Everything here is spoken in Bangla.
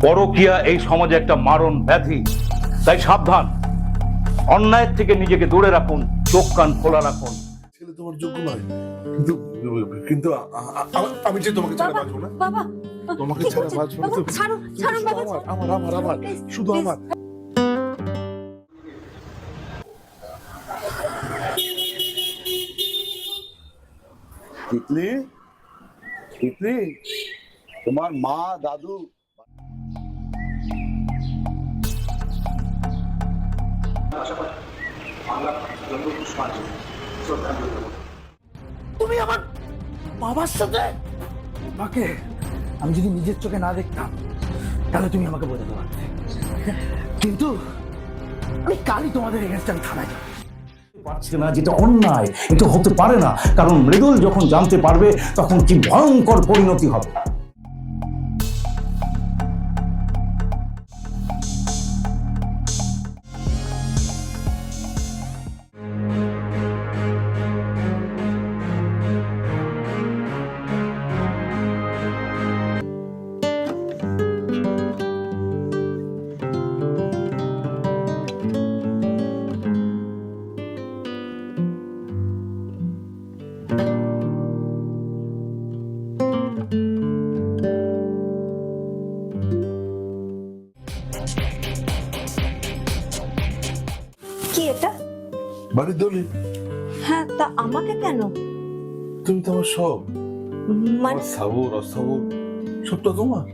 পরকীয়া এই সমাজে একটা মারণ ব্যাধি, তাই সাবধান। অন্যায়ের থেকে নিজেকে দূরে রাখুন, চোখ কান খোলা রাখুন। ছেলে তোমার যোগ্য নয়, কিন্তু কিন্তু আমি যে তোমাকে ছাড়া বাঁচবো না। বাবা, তোমাকে ছাড়া বাঁচবো না। ছাড়ুন, ছাড়ুন বাবা, আমার শুধু আমার। তিতলি, তিতলি, তোমার মা দাদু তুমি আমার বাবার সাথে মাকে আমি যদি নিজের চোখে না দেখতাম তাহলে তুমি আমাকে বোঝাতে পারতে, কিন্তু আমি কালই তোমাদের এগেনস্টে আমি থানায় যাব। পারছে না, যেটা অন্যায়, এটা হতে পারে না। কারণ মৃদুল যখন জানতে পারবে তখন কি ভয়ঙ্কর পরিণতি হবে। কি এটা? বাড়ির দলিল। হ্যাঁ, তা আমাকে কেন? তুমি তো আমার সব, মানে সাবুর অসাবুর সবটা তোমার।